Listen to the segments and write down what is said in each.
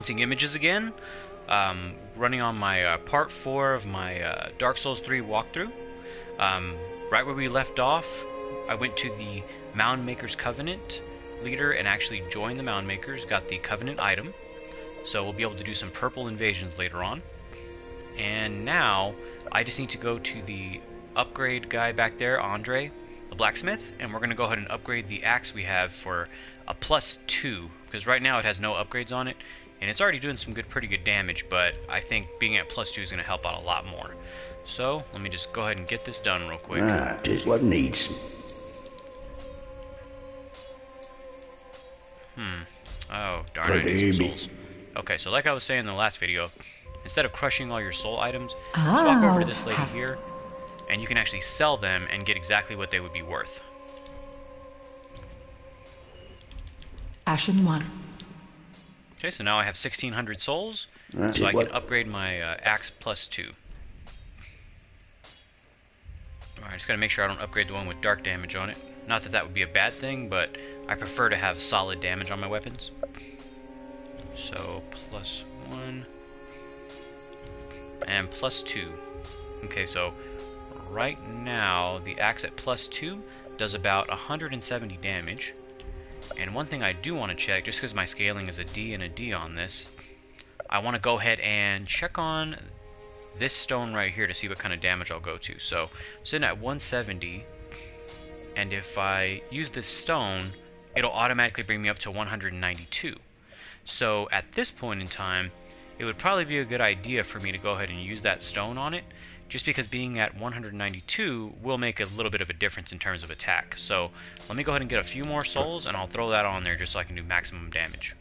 Haunting Images again, running on my part 4 of my Dark Souls 3 walkthrough. Right where we left off, I went to the Mound Maker's Covenant leader and actually joined the Mound Makers, got the Covenant item, so we'll be able to do some purple invasions later on. And now, I just need to go to the upgrade guy back there, Andre, the blacksmith, and we're going to go ahead and upgrade the axe we have for a +2, because right now it has no upgrades on it, and it's already doing some pretty good damage, but I think being at +2 is going to help out a lot more. So, let me just go ahead and get this done real quick. Just what needs. Oh, darn, I need some souls. Okay, so like I was saying in the last video, instead of crushing all your soul items, just walk over to this lady here, and you can actually sell them and get exactly what they would be worth. Ashen 1. Okay, so now I have 1,600 souls, so I can upgrade my axe +2. Alright, just gotta make sure I don't upgrade the one with dark damage on it. Not that that would be a bad thing, but I prefer to have solid damage on my weapons. So, +1 and +2. Okay, so right now the axe at +2 does about 170 damage. And one thing I do want to check, just because my scaling is a D and a D on this, I want to go ahead and check on this stone right here to see what kind of damage I'll go to. So, I'm sitting at 170, and if I use this stone, it'll automatically bring me up to 192. So, at this point in time, it would probably be a good idea for me to go ahead and use that stone on it, just because being at 192 will make a little bit of a difference in terms of attack. So let me go ahead and get a few more souls, and I'll throw that on there just so I can do maximum damage.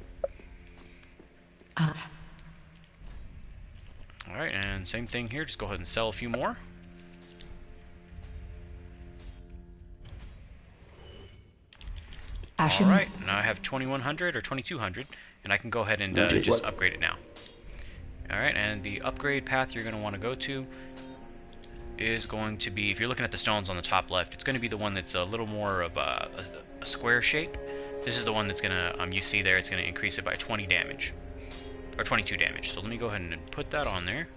Alright, and same thing here, just go ahead and sell a few more. Alright, now I have 2,100 or 2,200, and I can go ahead and just upgrade it now. Alright, and the upgrade path you're going to want to go to is going to be, if you're looking at the stones on the top left, it's going to be the one that's a little more of a square shape. This is the one that's going to, you see there, it's going to increase it by 20 damage, or 22 damage. So let me go ahead and put that on there.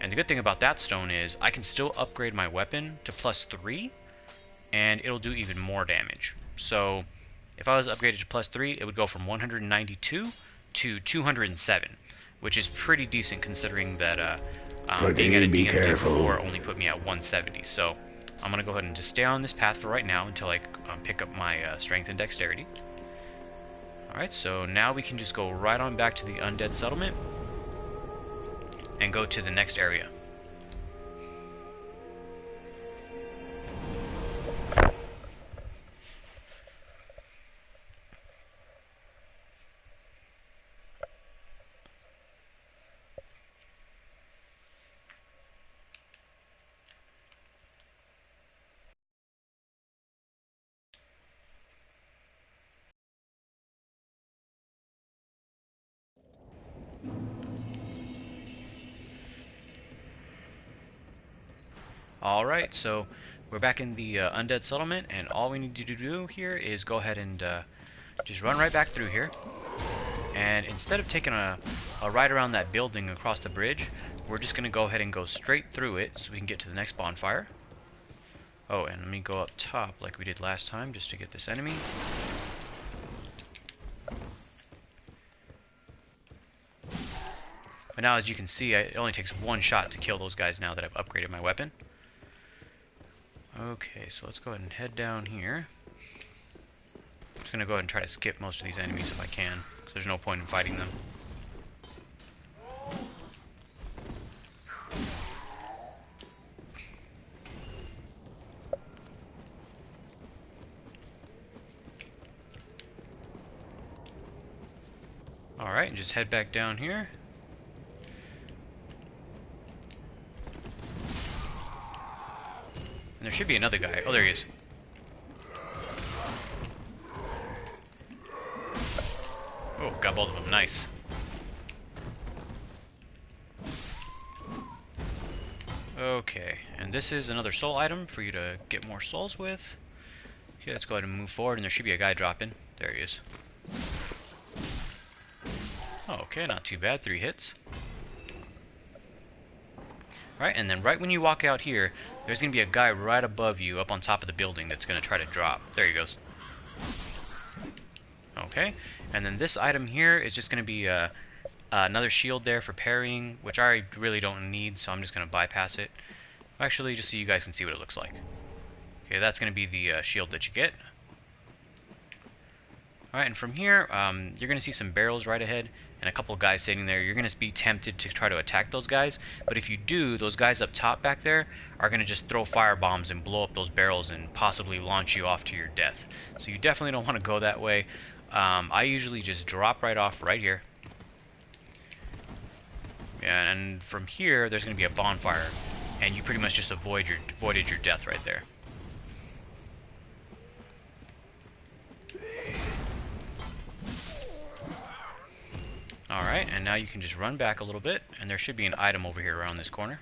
And the good thing about that stone is I can still upgrade my weapon to +3, and it'll do even more damage. So if I was upgraded to +3, it would go from 192 to 207, which is pretty decent considering that being at a D and a D before only put me at 170. So I'm going to go ahead and just stay on this path for right now until I pick up my strength and dexterity. Alright, so now we can just go right on back to the undead settlement and go to the next area. Alright, so we're back in the undead settlement, and all we need to do here is go ahead and just run right back through here. And instead of taking a ride around that building across the bridge, we're just going to go ahead and go straight through it so we can get to the next bonfire. Oh, and let me go up top like we did last time just to get this enemy. But now, as you can see, it only takes one shot to kill those guys now that I've upgraded my weapon. Okay, so let's go ahead and head down here. I'm just going to go ahead and try to skip most of these enemies if I can, because there's no point in fighting them. Alright, and just head back down here. And there should be another guy. Oh, there he is. Oh, got both of them. Nice. Okay, and this is another soul item for you to get more souls with. Okay, let's go ahead and move forward, and there should be a guy dropping. There he is. Oh, okay, not too bad. 3 hits. Right, and then right when you walk out here, there's going to be a guy right above you up on top of the building that's going to try to drop. There he goes. Okay, and then this item here is just going to be another shield there for parrying, which I really don't need, so I'm just going to bypass it. Actually, just so you guys can see what it looks like. Okay, that's going to be the shield that you get. Alright, and from here, you're going to see some barrels right ahead, and a couple of guys sitting there. You're going to be tempted to try to attack those guys, but if you do, those guys up top back there are going to just throw fire bombs and blow up those barrels and possibly launch you off to your death. So you definitely don't want to go that way. I usually just drop right off right here. And from here, there's going to be a bonfire, and you pretty much just avoided your death right there. Alright, and now you can just run back a little bit, and there should be an item over here around this corner.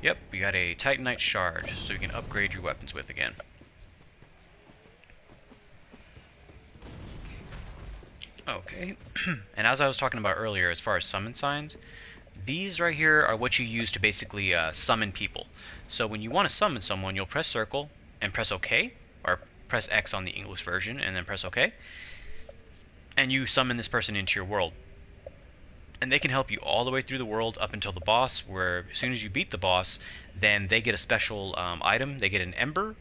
Yep, we got a Titanite shard, so you can upgrade your weapons with again. Okay, and as I was talking about earlier, as far as summon signs, these right here are what you use to basically summon people. So when you want to summon someone, you'll press circle and press OK, or press X on the English version, and then press OK. And you summon this person into your world. And they can help you all the way through the world up until the boss, where as soon as you beat the boss, then they get a special item. They get an ember,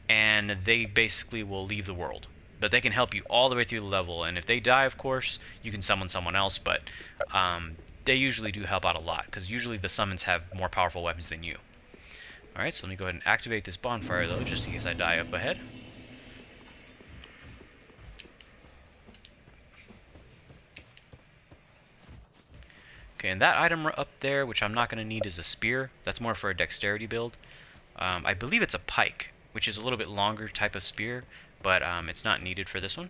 and they basically will leave the world. But they can help you all the way through the level, and if they die, of course, you can summon someone else, but they usually do help out a lot, because usually the summons have more powerful weapons than you. Alright, so let me go ahead and activate this bonfire, though, just in case I die up ahead. Okay, and that item up there, which I'm not going to need, is a spear. That's more for a dexterity build. I believe it's a pike, which is a little bit longer type of spear, but it's not needed for this one.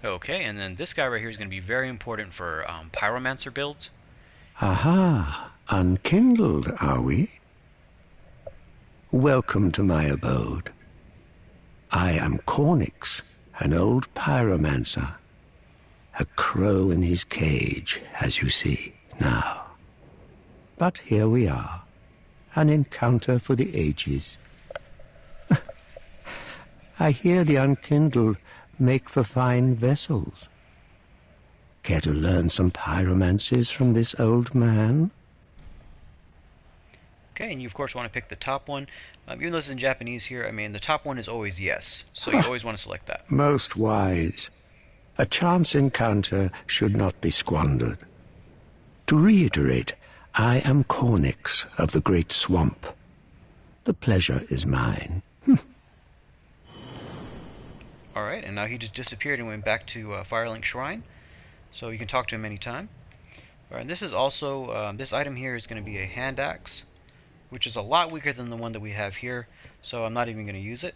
Okay, and then this guy right here is going to be very important for pyromancer builds. Aha, unkindled, are we? Welcome to my abode. I am Cornix, an old pyromancer. A crow in his cage, as you see now. But here we are, an encounter for the ages. I hear the unkindled make for fine vessels. Care to learn some pyromancies from this old man? Okay, and you of course want to pick the top one. Even though this is in Japanese here, I mean, the top one is always yes, so you always want to select that. Most wise. A chance encounter should not be squandered. To reiterate, I am Cornix of the Great Swamp. The pleasure is mine. Alright, and now he just disappeared and went back to Firelink Shrine, so you can talk to him anytime. Alright, and this is also, this item here is going to be a hand axe, which is a lot weaker than the one that we have here, so I'm not even going to use it.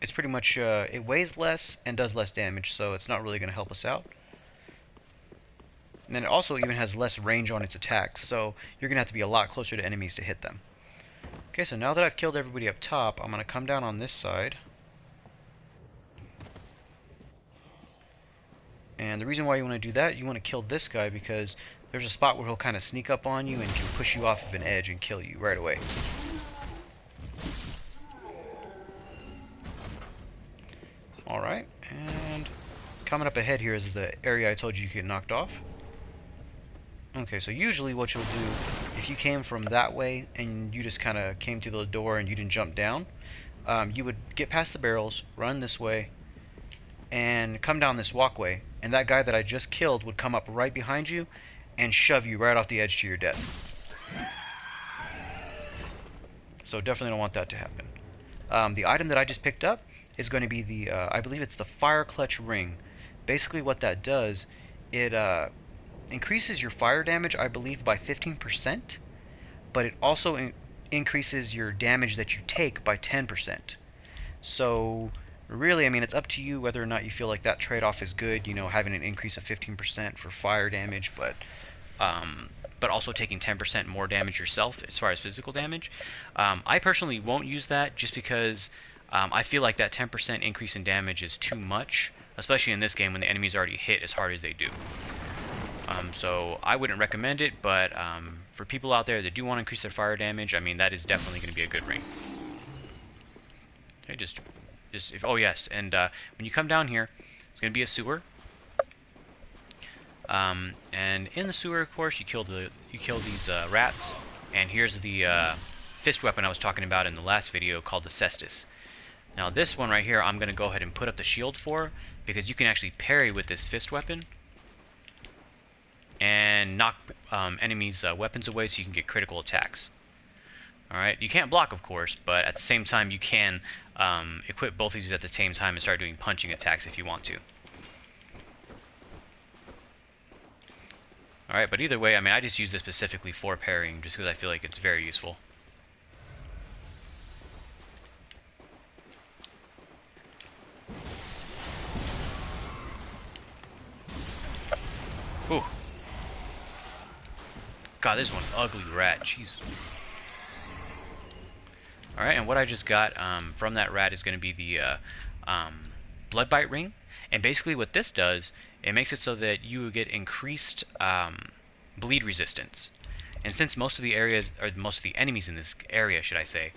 It's pretty much, it weighs less and does less damage, so it's not really going to help us out. And then it also even has less range on its attacks, so you're going to have to be a lot closer to enemies to hit them. Okay, so now that I've killed everybody up top, I'm going to come down on this side. And the reason why you want to do that, you want to kill this guy because there's a spot where he'll kind of sneak up on you and can push you off of an edge and kill you right away. Alright, and coming up ahead here is the area I told you get knocked off. Okay, so usually what you'll do, if you came from that way and you just kind of came through the door and you didn't jump down, you would get past the barrels, run this way, and come down this walkway, and that guy that I just killed would come up right behind you and shove you right off the edge to your death. So definitely don't want that to happen. The item that I just picked up is going to be the, I believe it's the Fire Clutch Ring. Basically what that does, it increases your fire damage, I believe, by 15%, but it also increases your damage that you take by 10%. So really, I mean, it's up to you whether or not you feel like that trade-off is good, you know, having an increase of 15% for fire damage, but but also taking 10% more damage yourself as far as physical damage. I personally won't use that just because I feel like that 10% increase in damage is too much, especially in this game when the enemies already hit as hard as they do. So I wouldn't recommend it, but for people out there that do want to increase their fire damage, I mean, that is definitely going to be a good ring. Okay, oh yes, and when you come down here, it's going to be a sewer. And in the sewer, of course, you kill these rats. And here's the fist weapon I was talking about in the last video, called the Cestus. Now this one right here, I'm going to go ahead and put up the shield for, because you can actually parry with this fist weapon and knock enemies' weapons away, so you can get critical attacks. Alright, you can't block, of course, but at the same time you can equip both of these at the same time and start doing punching attacks if you want to. Alright, but either way, I mean, I just use this specifically for parrying, just because I feel like it's very useful. Ooh. God, this is one ugly rat, jeez. Alright, and what I just got from that rat is going to be the blood bite ring. And basically what this does, it makes it so that you get increased bleed resistance. And since most of the enemies in this area, should I say,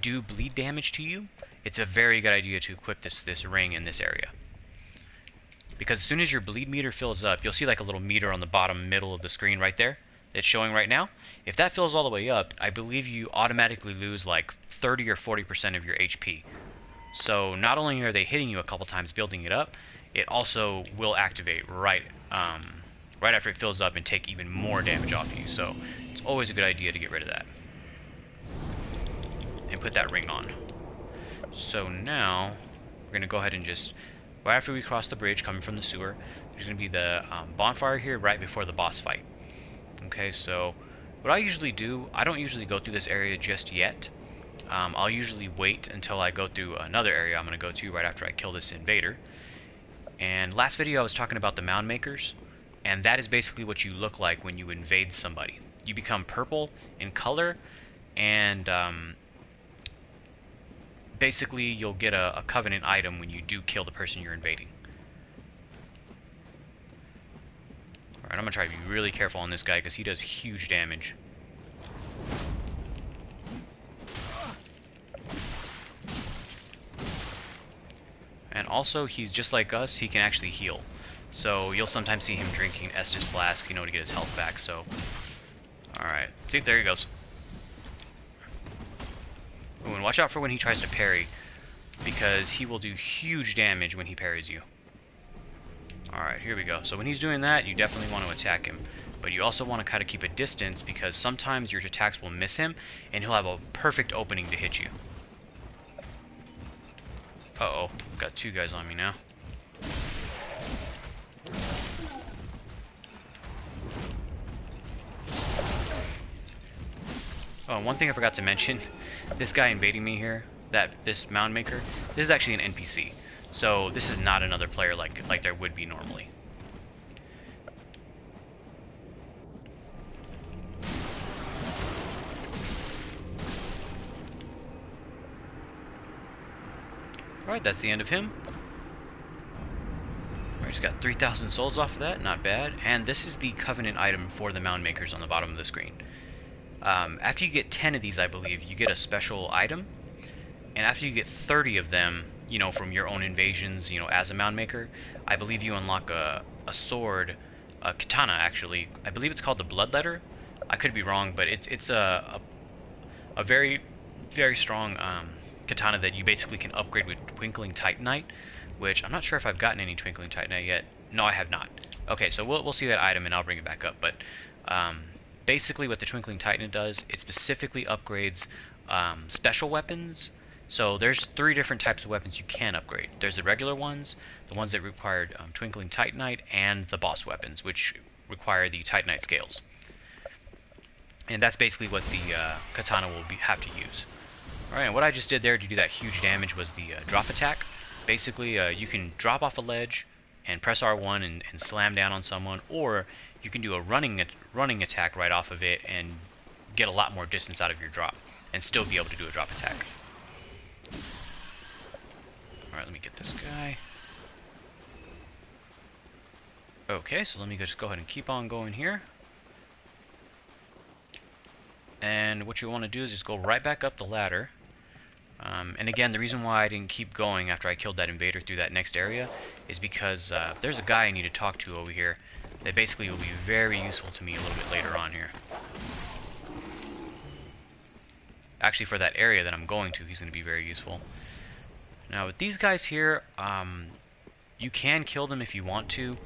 do bleed damage to you, it's a very good idea to equip this ring in this area. Because as soon as your bleed meter fills up, you'll see like a little meter on the bottom middle of the screen right there. It's showing right now. If that fills all the way up, I believe you automatically lose like 30 or 40% of your HP. So not only are they hitting you a couple times building it up, it also will activate right after it fills up and take even more damage off you. So it's always a good idea to get rid of that and put that ring on. So now we're going to go ahead and just, right after we cross the bridge coming from the sewer, there's going to be the bonfire here right before the boss fight. Okay, so what I usually do, I don't usually go through this area just yet. I'll usually wait until I go through another area I'm going to go to right after I kill this invader. And last video I was talking about the mound makers, and that is basically what you look like when you invade somebody. You become purple in color, and basically you'll get a covenant item when you do kill the person you're invading. Alright, I'm going to try to be really careful on this guy because he does huge damage. And also, he's just like us, he can actually heal. So you'll sometimes see him drinking Estus Flask, to get his health back, so... Alright, see, there he goes. Ooh, and watch out for when he tries to parry, because he will do huge damage when he parries you. Alright, here we go. So when he's doing that, you definitely want to attack him. But you also want to kind of keep a distance, because sometimes your attacks will miss him, and he'll have a perfect opening to hit you. Uh-oh, got two guys on me now. Oh, and one thing I forgot to mention, this guy invading me here, this mound maker, this is actually an NPC. So this is not another player like there would be normally. Alright, that's the end of him. Alright, just got 3,000 souls off of that, not bad. And this is the covenant item for the mound makers on the bottom of the screen. After you get 10 of these, I believe, you get a special item. And after you get 30 of them, from your own invasions, as a mound maker, I believe you unlock a sword, a katana actually. I believe it's called the Bloodletter. I could be wrong, but it's a very, very strong katana that you basically can upgrade with Twinkling Titanite, which I'm not sure if I've gotten any Twinkling Titanite yet. No, I have not. Okay, so we'll see that item and I'll bring it back up. But basically what the Twinkling Titanite does, it specifically upgrades special weapons. So there's 3 different types of weapons you can upgrade. There's the regular ones, the ones that require Twinkling Titanite, and the boss weapons, which require the Titanite scales. And that's basically what the katana will have to use. Alright, and what I just did there to do that huge damage was the drop attack. Basically, you can drop off a ledge and press R1 and slam down on someone, or you can do a running attack right off of it and get a lot more distance out of your drop, and still be able to do a drop attack. Alright, let me get this guy. Okay, so let me just go ahead and keep on going here. And what you want to do is just go right back up the ladder. And again, the reason why I didn't keep going after I killed that invader through that next area is because there's a guy I need to talk to over here that basically will be very useful to me a little bit later on here. Actually, for that area that I'm going to, he's going to be very useful. Now, with these guys here, you can kill them if you want to,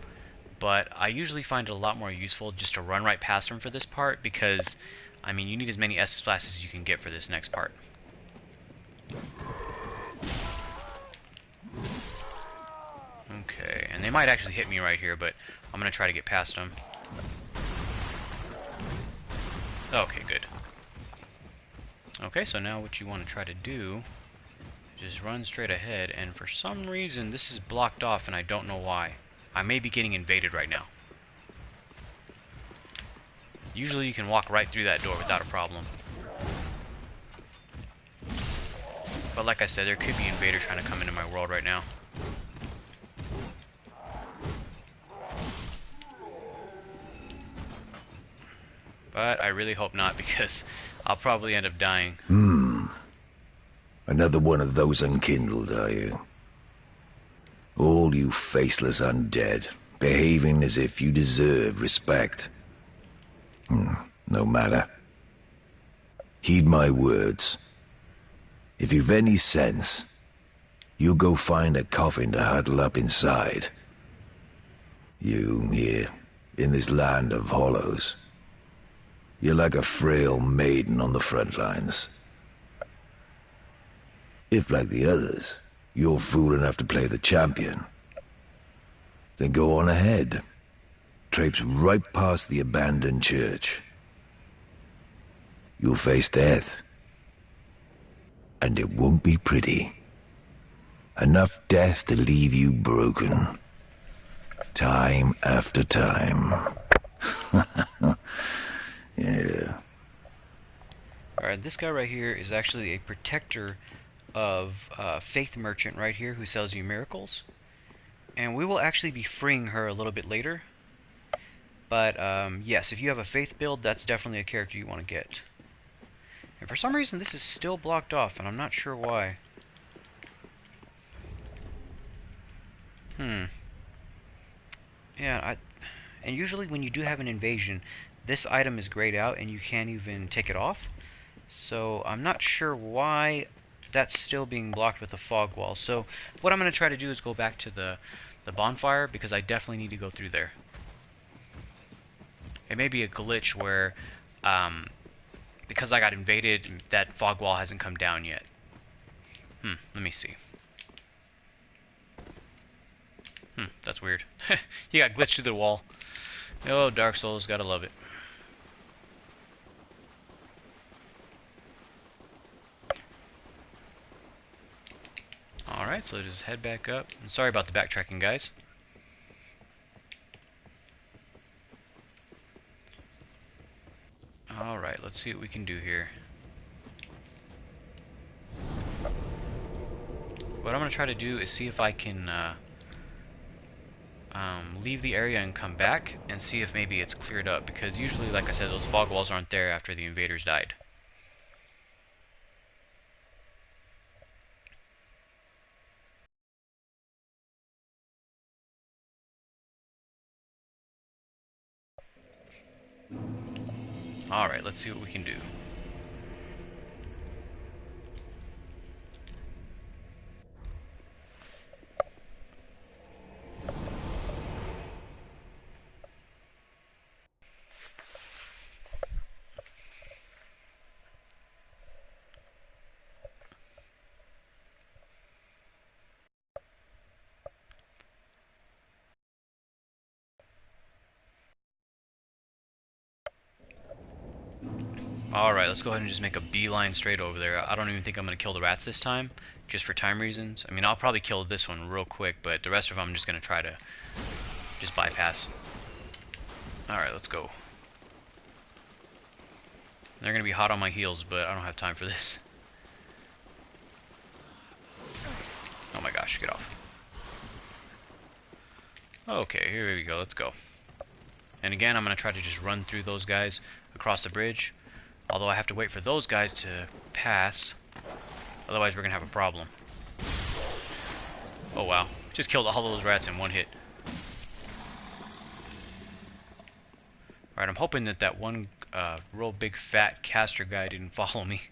but I usually find it a lot more useful just to run right past them for this part, because, I mean, you need as many S flashes as you can get for this next part. Okay, and they might actually hit me right here, but I'm going to try to get past them. Okay, good. Okay, so now what you want to try to do is just run straight ahead, and for some reason this is blocked off and I don't know why. I may be getting invaded right now. Usually you can walk right through that door without a problem. But like I said, there could be invaders trying to come into my world right now. But I really hope not, because I'll probably end up dying. Another one of those unkindled, are you? All you faceless undead, behaving as if you deserve respect. No matter. Heed my words. If you've any sense, you'll go find a coffin to huddle up inside. You, here, in this land of hollows, you're like a frail maiden on the front lines. If, like the others, you're fool enough to play the champion, then go on ahead. Traipse right past the abandoned church. You'll face death. And it won't be pretty. Enough death to leave you broken. Time after time. Yeah. Alright, this guy right here is actually a protector of Faith Merchant right here, who sells you miracles. And we will actually be freeing her a little bit later. But yes, if you have a Faith build, that's definitely a character you want to get. And for some reason this is still blocked off, and I'm not sure why. Yeah, and usually when you do have an invasion, this item is grayed out and you can't even take it off. So I'm not sure why that's still being blocked with the fog wall. So what I'm going to try to do is go back to the bonfire, because I definitely need to go through there. It may be a glitch where because I got invaded, that fog wall hasn't come down yet. Let me see. That's weird. He got glitched through the wall. Oh, Dark Souls, gotta love it. Alright, so just head back up. I'm sorry about the backtracking, guys. Alright, let's see what we can do here. What I'm going to try to do is see if I can leave the area and come back and see if maybe it's cleared up, because usually, like I said, those fog walls aren't there after the invaders died. Alright, let's see what we can do. Alright, let's go ahead and just make a beeline straight over there. I don't even think I'm going to kill the rats this time, just for time reasons. I mean, I'll probably kill this one real quick, but the rest of them I'm just going to try to just bypass. Alright, let's go. They're gonna be hot on my heels, but I don't have time for this. Oh my gosh, get off. Okay, here we go, let's go. And again, I'm gonna try to just run through those guys across the bridge. Although I have to wait for those guys to pass. Otherwise we're gonna have a problem. Oh wow, just killed all those rats in one hit. Alright, I'm hoping that that one real big fat caster guy didn't follow me.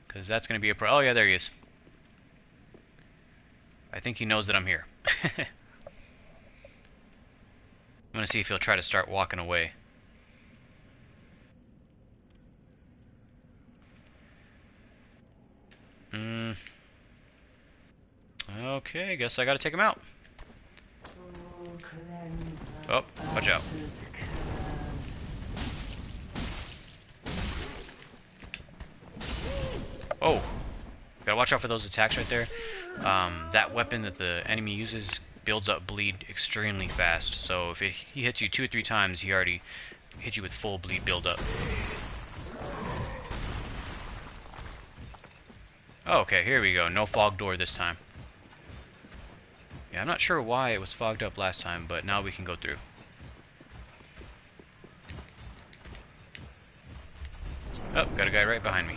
Because that's gonna be a oh yeah, there he is. I think he knows that I'm here. I'm gonna see if he'll try to start walking away. Okay, guess I gotta take him out. Oh, watch out. Oh, gotta watch out for those attacks right there. That weapon that the enemy uses builds up bleed extremely fast. So if he hits you 2 or 3 times, he already hit you with full bleed buildup. Oh, okay, here we go. No fog door this time. Yeah, I'm not sure why it was fogged up last time, but now we can go through. Oh, got a guy right behind me.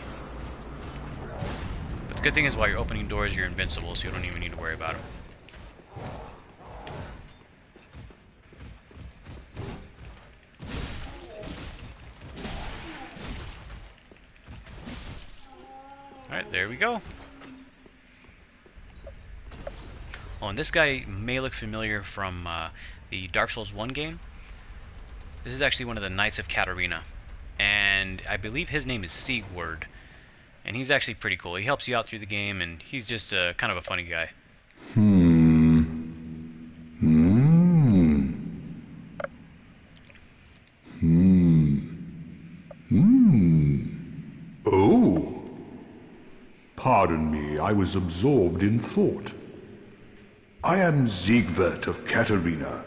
But the good thing is while you're opening doors, you're invincible, so you don't even need to worry about him. Alright, there we go. Oh, and this guy may look familiar from the Dark Souls 1 game. This is actually one of the Knights of Katarina. And I believe his name is Sigurd. And he's actually pretty cool. He helps you out through the game, and he's just kind of a funny guy. Oh. Pardon me, I was absorbed in thought. I am Siegwart of Katarina.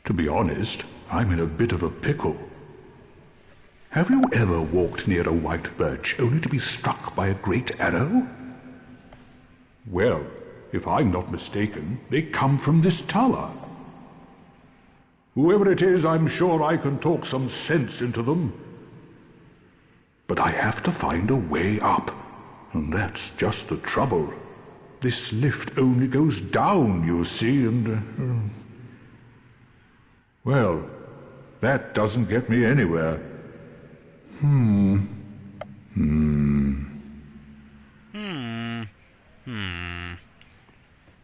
To be honest, I'm in a bit of a pickle. Have you ever walked near a white birch only to be struck by a great arrow? Well, if I'm not mistaken, they come from this tower. Whoever it is, I'm sure I can talk some sense into them. But I have to find a way up, and that's just the trouble. This lift only goes down, you see, and... well, that doesn't get me anywhere.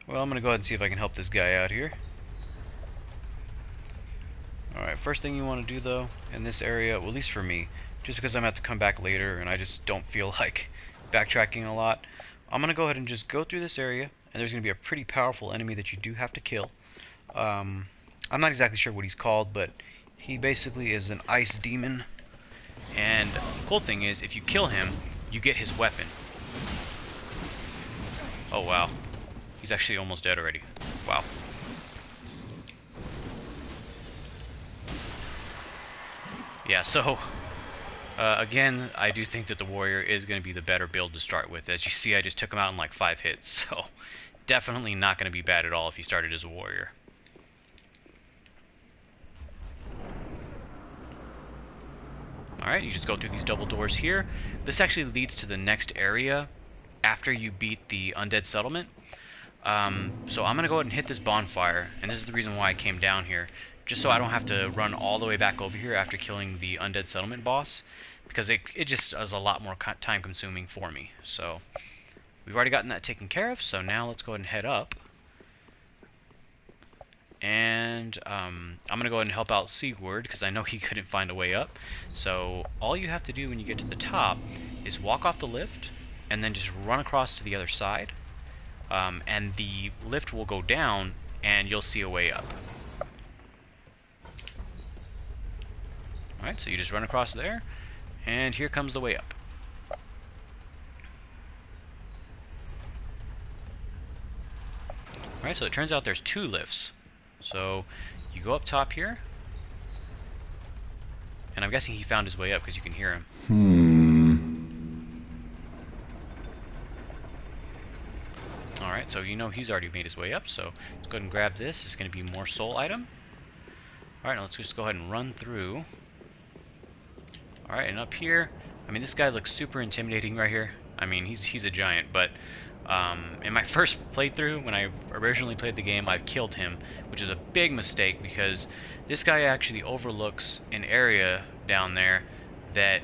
Well, I'm gonna go ahead and see if I can help this guy out here. Alright, first thing you want to do though, in this area, well, at least for me, just because I'm going to have to come back later and I just don't feel like backtracking a lot, I'm going to go ahead and just go through this area, and there's going to be a pretty powerful enemy that you do have to kill. I'm not exactly sure what he's called, but he basically is an ice demon. And the cool thing is, if you kill him, you get his weapon. Oh wow. He's actually almost dead already. Wow. Yeah, so, again, I do think that the warrior is going to be the better build to start with. As you see, I just took him out in like 5 hits, so definitely not going to be bad at all if you started as a warrior. Alright, you just go through these double doors here. This actually leads to the next area after you beat the undead settlement. So I'm going to go ahead and hit this bonfire, and this is the reason why I came down here, just so I don't have to run all the way back over here after killing the undead settlement boss, because it just is a lot more time consuming for me. So we've already gotten that taken care of, so now let's go ahead and head up. And I'm going to go ahead and help out Sigurd, because I know he couldn't find a way up. So all you have to do when you get to the top is walk off the lift, and then just run across to the other side. And the lift will go down, and you'll see a way up. Alright, so you just run across there, and here comes the way up. Alright, so it turns out there's 2 lifts. So you go up top here, And I'm guessing he found his way up because you can hear him. Alright, so you know he's already made his way up, so let's go ahead and grab this. It's going to be more soul item. Alright, now let's just go ahead and run through. Alright, and up here, I mean, this guy looks super intimidating right here. I mean, he's a giant, but in my first playthrough, when I originally played the game, I killed him, which is a big mistake because this guy actually overlooks an area down there that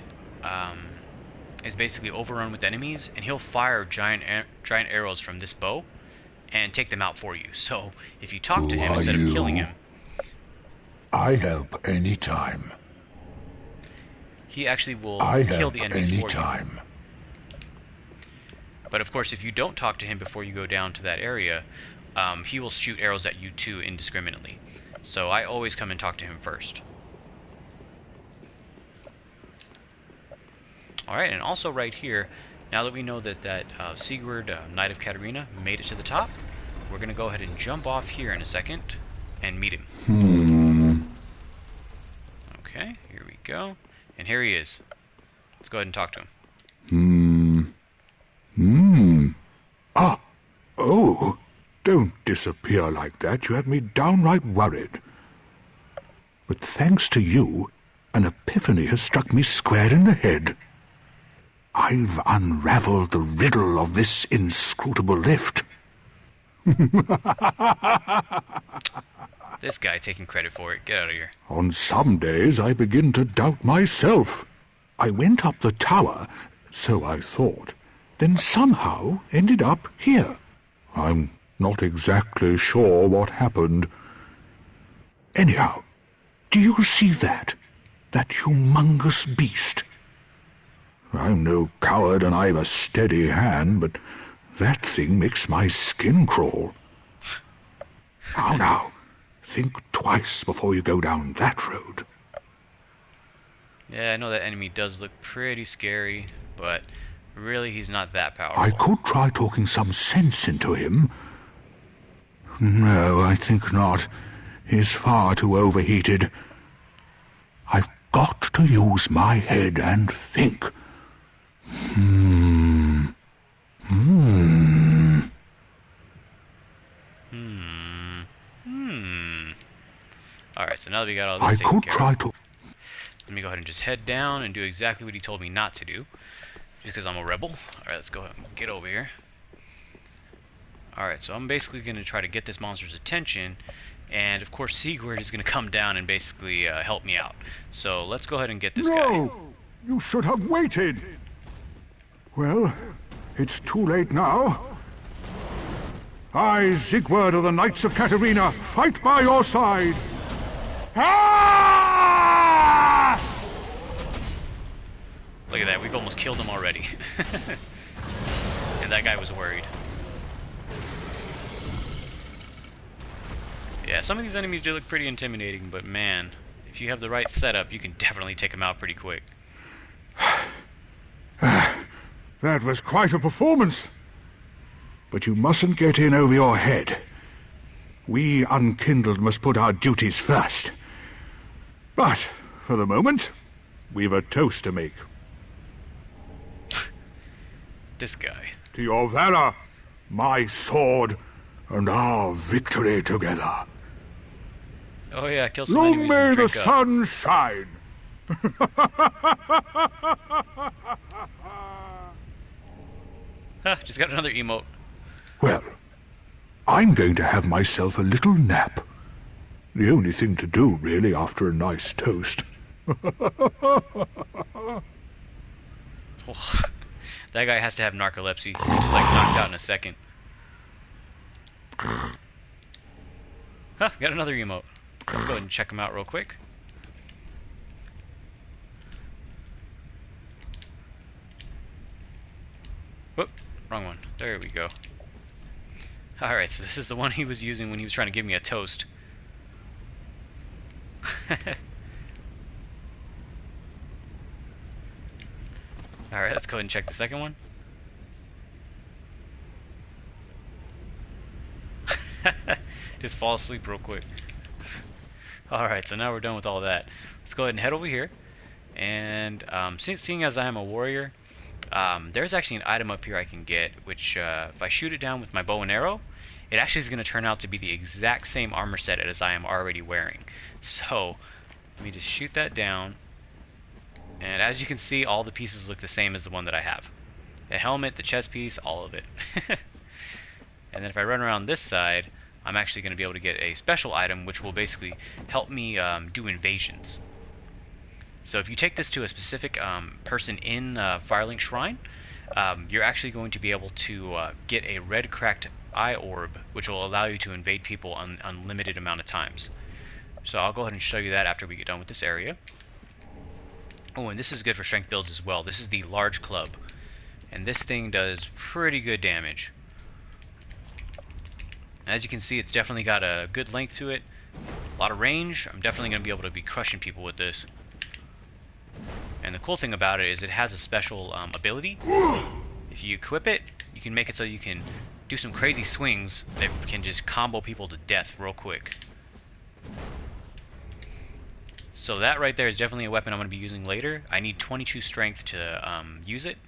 is basically overrun with enemies, and he'll fire giant arrows from this bow and take them out for you. So if you talk to him instead of killing him, I help anytime. he actually will I kill help the enemies for you. anytime. But of course, if you don't talk to him before you go down to that area, he will shoot arrows at you too indiscriminately. So I always come and talk to him first. Alright, and also right here, now that we know that Sigurd, Knight of Katarina, made it to the top, we're going to go ahead and jump off here in a second and meet him. Okay, here we go. And here he is. Let's go ahead and talk to him. Ah, oh, don't disappear like that. You had me downright worried. But thanks to you, an epiphany has struck me square in the head. I've unraveled the riddle of this inscrutable lift. This guy taking credit for it. Get out of here. On some days I begin to doubt myself. I went up the tower, so I thought, then somehow ended up here. I'm not exactly sure what happened. Anyhow, do you see that? That humongous beast? I'm no coward and I've a steady hand, but that thing makes my skin crawl. Now, think twice before you go down that road. Yeah, I know that enemy does look pretty scary, but really he's not that powerful. I could try talking some sense into him. No, I think not. He's far too overheated. I've got to use my head and think. Alright, so now that we got all this I taken could care try of, to... let me go ahead and just head down and do exactly what he told me not to do. Just because I'm a rebel. Alright, let's go ahead and get over here. Alright, so I'm basically going to try to get this monster's attention. And of course Sigurd is going to come down and basically help me out. So let's go ahead and get this guy. No! You should have waited! Well, it's too late now. I, Sigurd of the Knights of Katarina, fight by your side! Ah! Look at that, we've almost killed him already. And that guy was worried. Yeah, some of these enemies do look pretty intimidating, but man, if you have the right setup, you can definitely take them out pretty quick. That was quite a performance. But you mustn't get in over your head. We unkindled must put our duties first. But, for the moment, we've a toast to make. This guy. To your valor, my sword, and our victory together. Oh yeah, kill some Long enemies may and the drink up. sun shine. Huh, just got another emote. Well, I'm going to have myself a little nap. The only thing to do, really, after a nice toast. That guy has to have narcolepsy. He's just like knocked out in a second. Huh, got another emote. Let's go ahead and check him out real quick. Whoop, wrong one. There we go. Alright, so this is the one he was using when he was trying to give me a toast. Alright, let's go ahead and check the second one. Just fall asleep real quick. Alright, so now we're done with all that. Let's go ahead and head over here. And seeing as I am a warrior, there's actually an item up here I can get, which if I shoot it down with my bow and arrow, it actually is going to turn out to be the exact same armor set as I am already wearing. So let me just shoot that down, and as you can see, all the pieces look the same as the one that I have. The helmet, the chest piece, all of it. And then if I run around this side, I'm actually going to be able to get a special item which will basically help me do invasions. So if you take this to a specific person in Firelink Shrine, you're actually going to be able to get a red cracked eye orb, which will allow you to invade people an unlimited amount of times. So I'll go ahead and show you that after we get done with this area. Oh, and this is good for strength builds as well. This is the large club, and this thing does pretty good damage. As you can see, it's definitely got a good length to it, a lot of range. I'm definitely going to be able to be crushing people with this. And the cool thing about it is it has a special ability. If you equip it, you can make it so you can do some crazy swings that can just combo people to death real quick. So that right there is definitely a weapon I'm going to be using later. I need 22 strength to use it.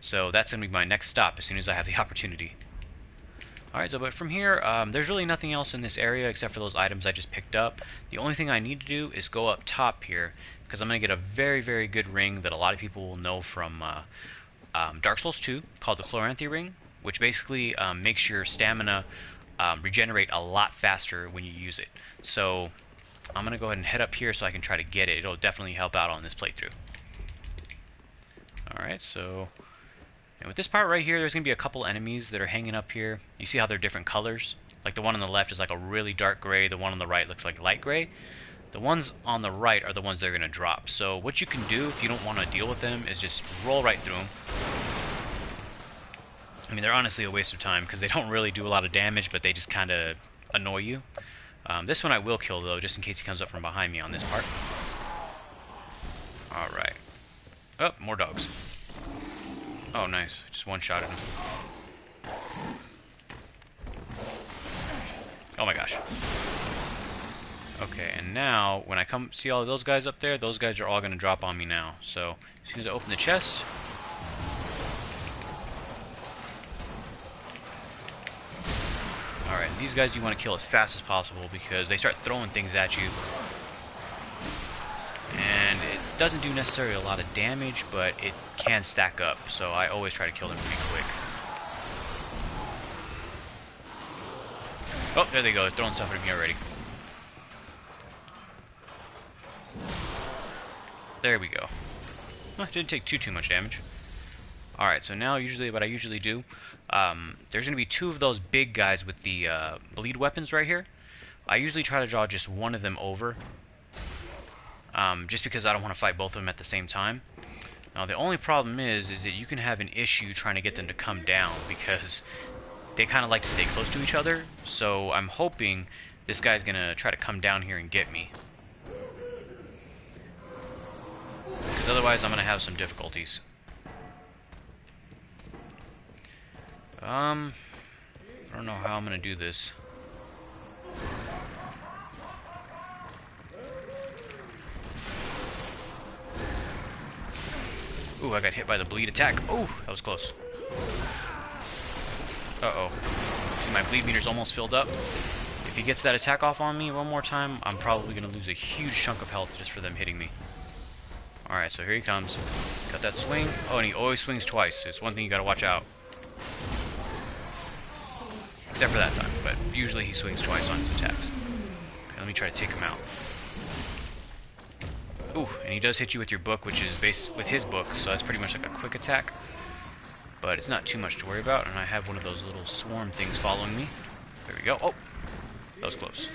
So that's going to be my next stop as soon as I have the opportunity. Alright, so but from here, there's really nothing else in this area except for those items I just picked up. The only thing I need to do is go up top here, because I'm going to get a very, very good ring that a lot of people will know from Dark Souls 2, called the Chloranthy ring, which basically makes your stamina regenerate a lot faster when you use it. So I'm going to go ahead and head up here so I can try to get it. It'll definitely help out on this playthrough. Alright, so... and with this part right here, there's going to be a couple enemies that are hanging up here. You see how they're different colors? Like the one on the left is like a really dark gray, the one on the right looks like light gray. The ones on the right are the ones they're going to drop. So what you can do if you don't want to deal with them is just roll right through them. I mean, they're honestly a waste of time because they don't really do a lot of damage, but they just kind of annoy you. This one I will kill though, just in case he comes up from behind me on this part. Alright. Oh, more dogs. Oh, nice. Just one shot at him. Oh my gosh. Okay, and now, when I come see all of those guys up there, those guys are all going to drop on me now. So, as soon as I open the chest... alright, these guys you want to kill as fast as possible because they start throwing things at you. And it doesn't do necessarily a lot of damage, but it can stack up, so I always try to kill them pretty quick. Oh, there they go, they're throwing stuff at me already. There we go. Well, didn't take too much damage. Alright, so now what I usually do, there's going to be two of those big guys with the bleed weapons right here. I usually try to draw just one of them over. Just because I don't want to fight both of them at the same time. Now the only problem is that you can have an issue trying to get them to come down because they kind of like to stay close to each other. So I'm hoping this guy's gonna try to come down here and get me, because otherwise I'm gonna have some difficulties. I don't know how I'm gonna do this. Ooh, I got hit by the bleed attack. Oh, that was close. Uh-oh. See, my bleed meter's almost filled up. If he gets that attack off on me one more time, I'm probably going to lose a huge chunk of health just for them hitting me. Alright, so here he comes. Got that swing. Oh, and he always swings twice. It's one thing you got to watch out. Except for that time, but usually he swings twice on his attacks. Okay, let me try to take him out. Ooh, and he does hit you with your book, which is based with his book, so that's pretty much like a quick attack. But it's not too much to worry about, and I have one of those little swarm things following me. There we go. Oh, that was close.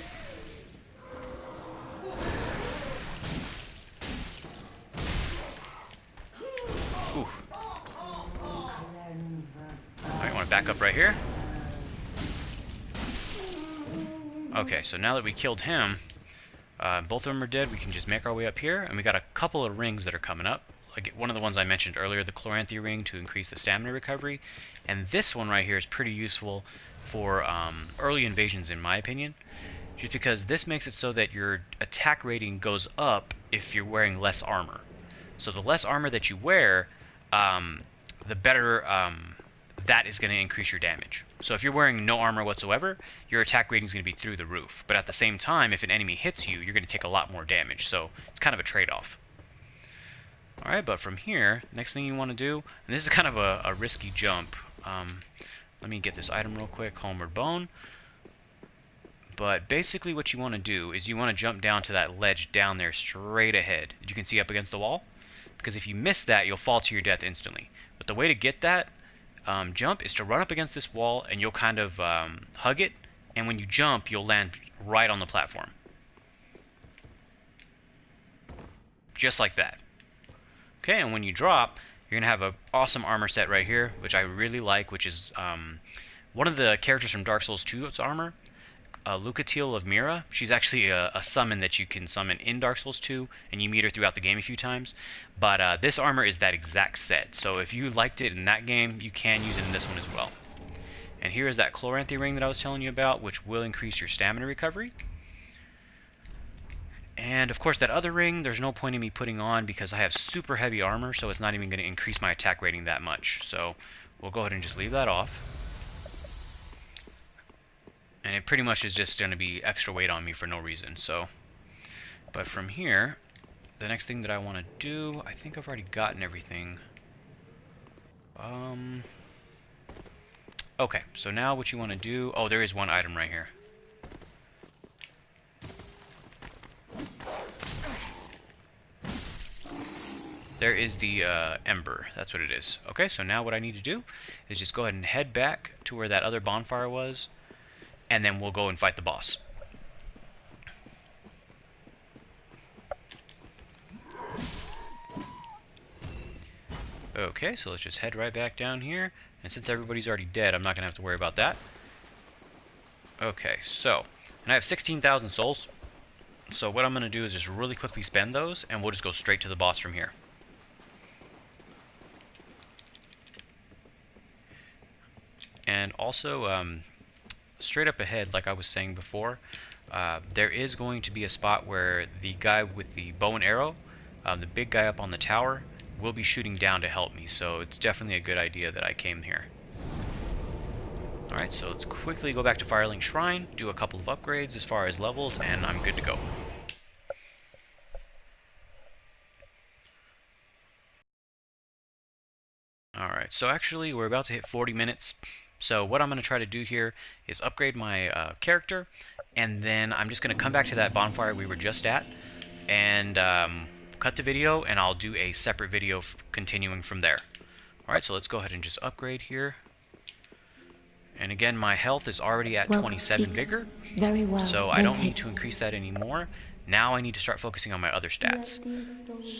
Ooh. Alright, want to back up right here. Okay, so now that we killed him, both of them are dead. We can just make our way up here, and we got a couple of rings that are coming up. Like one of the ones I mentioned earlier, the Chloranthy ring to increase the stamina recovery, and this one right here is pretty useful for early invasions, in my opinion, just because this makes it so that your attack rating goes up if you're wearing less armor. So the less armor that you wear, the better that is going to increase your damage. So if you're wearing no armor whatsoever, your attack rating is going to be through the roof. But at the same time, if an enemy hits you, you're going to take a lot more damage. So it's kind of a trade-off. Alright, but from here, next thing you want to do, and this is kind of a risky jump. Let me get this item real quick, Homeward Bone. But basically what you want to do is you want to jump down to that ledge down there straight ahead. You can see up against the wall. Because if you miss that, you'll fall to your death instantly. But the way to get that jump is to run up against this wall and you'll kind of hug it. And when you jump, you'll land right on the platform. Just like that. Okay, and when you drop, you're going to have an awesome armor set right here, which I really like, which is one of the characters from Dark Souls 2's armor. Lucatiel of Mira. She's actually a summon that you can summon in Dark Souls 2, and you meet her throughout the game a few times. But this armor is that exact set, so if you liked it in that game, you can use it in this one as well. And here is that Chloranthy ring that I was telling you about, which will increase your stamina recovery. And of course that other ring, there's no point in me putting on because I have super heavy armor, so it's not even going to increase my attack rating that much. So we'll go ahead and just leave that off. And it pretty much is just going to be extra weight on me for no reason. So, but from here, the next thing that I want to do, I think I've already gotten everything. Okay, so now what you want to do, oh, there is one item right here. There is the ember, that's what it is. Okay, so now what I need to do is just go ahead and head back to where that other bonfire was, and then we'll go and fight the boss. Okay, so let's just head right back down here, and since everybody's already dead, I'm not going to have to worry about that. Okay, so, and I have 16,000 souls, so what I'm going to do is just really quickly spend those, and we'll just go straight to the boss from here. And also, straight up ahead, like I was saying before, there is going to be a spot where the guy with the bow and arrow, the big guy up on the tower, will be shooting down to help me, so it's definitely a good idea that I came here. Alright, so let's quickly go back to Firelink Shrine, do a couple of upgrades as far as levels, and I'm good to go. Alright, so actually we're about to hit 40 minutes. So what I'm going to try to do here is upgrade my character, and then I'm just going to come back to that bonfire we were just at, and cut the video, and I'll do a separate video continuing from there. Alright, so let's go ahead and just upgrade here. And again, my health is already at 27 vigor, very well. So I don't need to increase that anymore. Now I need to start focusing on my other stats.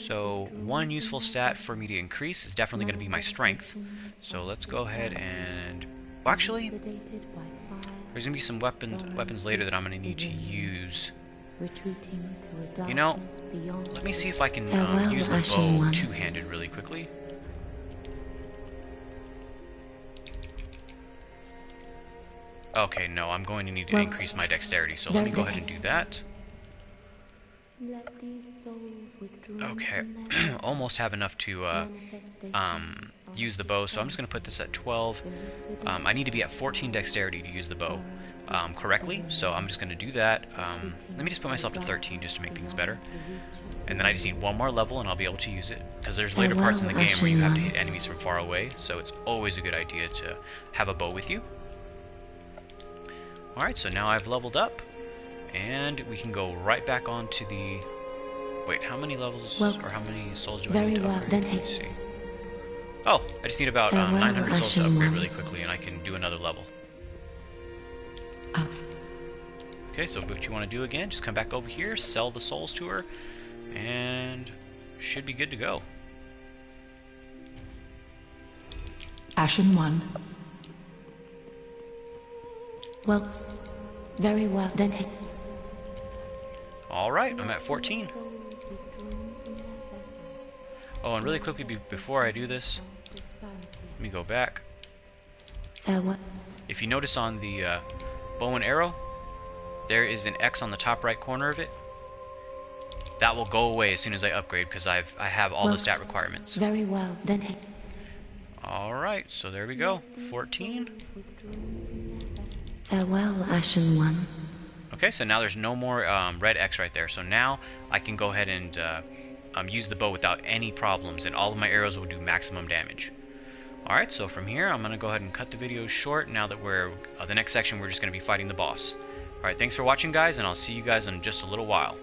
So one useful stat for me to increase is definitely going to be my strength. So let's go ahead and... Well, actually, there's going to be some weapons later that I'm going to need to use. You know, let me see if I can use the bow two-handed really quickly. Okay, no, I'm going to need to increase my dexterity, so let me go ahead and do that. Okay, almost have enough to use the bow, so I'm just going to put this at 12. I need to be at 14 dexterity to use the bow correctly, so I'm just going to do that. Let me just put myself to 13 just to make things better. And then I just need one more level and I'll be able to use it, because there's later parts in the game where you have to hit enemies from far away, so it's always a good idea to have a bow with you. Alright, so now I've leveled up, and we can go right back onto the... Wait, how many levels, or how many souls do I need to upgrade? Let me see. Oh, I just need about 900 souls to upgrade really quickly, and I can do another level. Okay, so what you want to do again, just come back over here, sell the souls to her, and should be good to go. Ashen 1. Well, very well, then. Alright, I'm at 14. Oh, and really quickly before I do this, let me go back. Farewell. If you notice on the bow and arrow, there is an X on the top right corner of it. that will go away as soon as I upgrade because I have all the stat requirements. Very well, then. Alright, so there we go. 14. Farewell, Ashen One. Okay, so now there's no more red X right there. So now I can go ahead and use the bow without any problems, and all of my arrows will do maximum damage. Alright, so from here, I'm going to go ahead and cut the video short now that we're, the next section we're just going to be fighting the boss. Alright, thanks for watching, guys, and I'll see you guys in just a little while.